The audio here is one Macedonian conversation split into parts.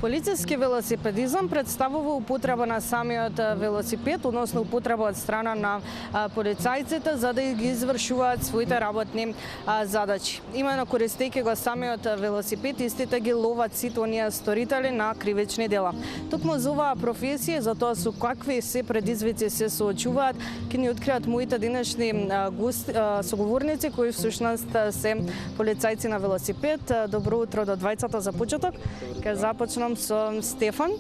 Полициски велосипедизам представува употреба на самиот велосипед, односно употреба од страна на полицајците за да ги извршуваат своите работни задачи. Имено користејќи го самиот велосипед, истите ги ловат сите оние сторители на кривични дела. Токму за оваа професија, за тоа со какви се предизвици се соочуваат, ќе ни откријат моите денешни соговорници кои всушност се полицајци на велосипед. Добро утро до двајцата за почеток. Ќе започнам со Стефан.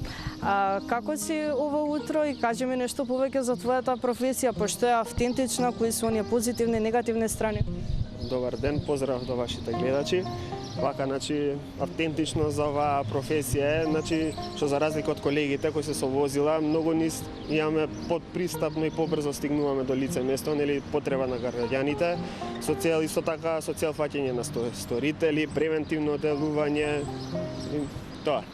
Како си ова утро и кажи ми нешто повеќе за твојата професија, пошто е автентична, кои се оние позитивни и негативни страни? Добар ден, поздрав до вашите гледачи. Вака, автентично за оваа професија е, што за разлика од колегите кои се со возила, многу низ имаме подпристапно и побрзо стигнуваме до лице место, потреба на граѓаните, со цел исто така со цел фаќање на сторители, превентивно делување и тоа.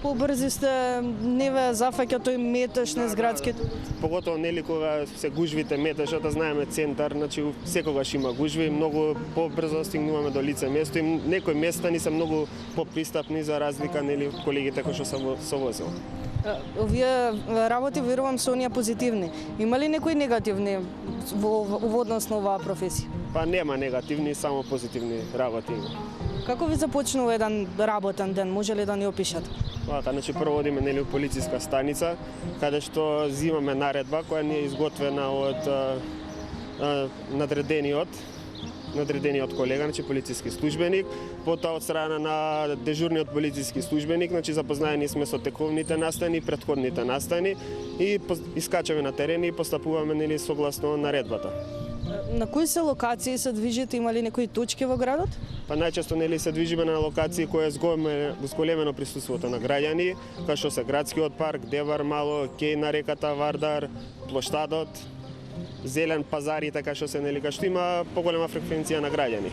Побрзи сте, не ве зафаќа тој метеж низ градските? Поготово кога се гужвите метежот, знаеме центар, секогаш има гужви, многу побрзо стигнуваме до лице место и некои места ни се многу попристапни за разлика од колегите кои што се со возил. Овие работи верувам се оние позитивни. Има ли некои негативни во однос на оваа професија? Па нема негативни, само позитивни работи има. Како ви започнува еден работен ден? Може ли да ни опишете? Прво одиме у полициска станица, каде што земаме наредба која ни е изготвена од надредениот колега, полициски службеник, потоа од страна на дежурниот полициски службеник, запознаени сме со тековните настани, претходните настани и искачаме на терен и постапуваме согласно наредбата. На кои се локации се движите, има ли некои точки во градот? Па најчесто се движиме на локации кои зголемено присуството на граѓани, кај што се градскиот парк, Девар мало, кеј на реката Вардар, плоштадот, Зелен пазар и така што кај што има поголема фреквенција на граѓани.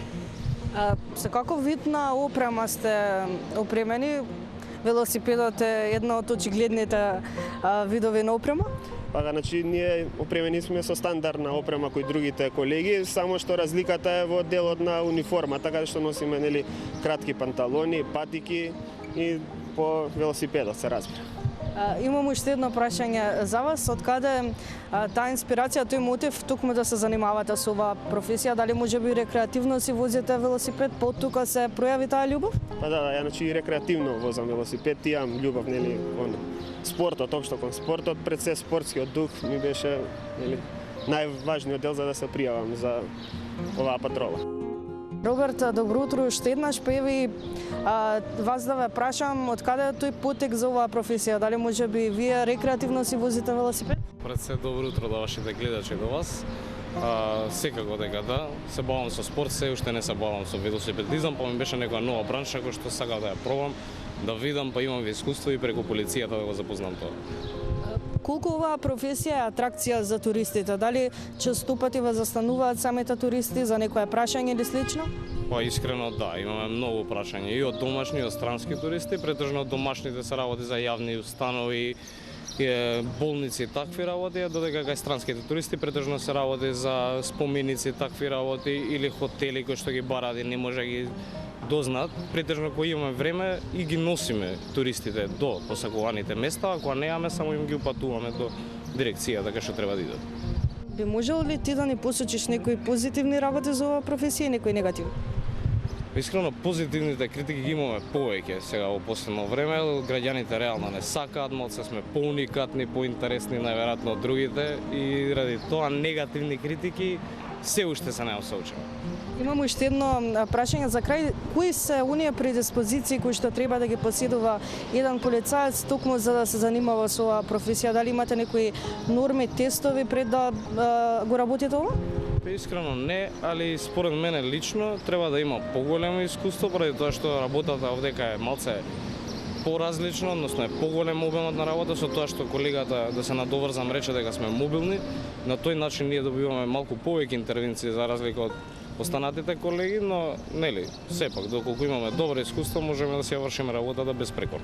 Со каков вид на опрема сте опремени? Велосипедот е една од очигледните видови на опрема? Ние опремени сме со стандардна опрема кои другите колеги, само што разликата е во делот на униформа, така што носиме кратки панталони, патики и по велосипедот се разбира. Имам уште едно прашање за вас, од каде таа инспирација, тој мотив токму да се занимавате со оваа професија, дали можеби рекреативно си возите велосипед, поттука се пројави таа љубов? Па да, ја и рекреативно возам велосипед, имам љубов кон спортот, општо кон спортот, пред се спортскиот дух ми беше најважниот дел за да се пријавам за оваа патрола. Роберт, добро утро уште еднаш, па еви вас да ве прашам од каде е тој потек за оваа професија, дали можеби вие рекреативно си возите велосипед? Пред се добро утро до вашите гледачи до вас. Секако дека да, се бавам со спорт, се уште не се бавам со велосипедизам, па ми беше некоја нова бранша која што сакав да ја пробам, да видам, па имам искуство и преку полицијата да го запознам тоа. Колку оваа професија е атракција за туристите? Дали често пати ве застануваат самите туристи за некое прашање или слично? Па искрено да, имаме многу прашања и од домашни и од странски туристи, претежно домашните се работи за јавни установи, болници и такви работи, додека кај странските туристи претежно се работи за споменици, такви работи или хотели кои што ги бараат и не може ги дознаат. Претежно кога имаме време и ги носиме туристите до посакуваните места, ако немаме само им ги упатуваме до дирекцијата кај што треба да идат. Би можел ли ти да ни посочиш некои позитивни работи за оваа професија и некои негативни? Искрено, позитивните критики ги имаме повеќе сега во последно време. Граѓаните реално не сакаат, малце сме поуникатни, поинтересни најверојатно од другите и ради тоа негативни критики се уште се немам соочени. Имам уште едно прашање за крај. Кои се оние предиспозиции кои што треба да ги поседува еден полицаец токму за да се занимава со оваа професија? Дали имате некои норми, тестови пред да го работите ова? Искрено не, али според мене лично треба да има поголемо искуство, поради тоа што работата овдека е малце поразлично, односно е поголем обемот на работа, со тоа што колегата, да се надоврзам, рече дека сме мобилни. На тој начин ние добиваме малку повеќе интервенции за разлика од останатите колеги, но сепак, доколку имаме добро искуство, можеме да си ја вршиме работата без прекор.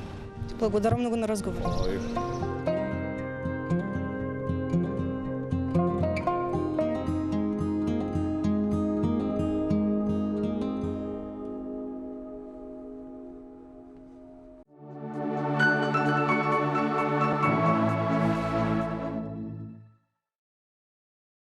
Благодарам многу на разговор.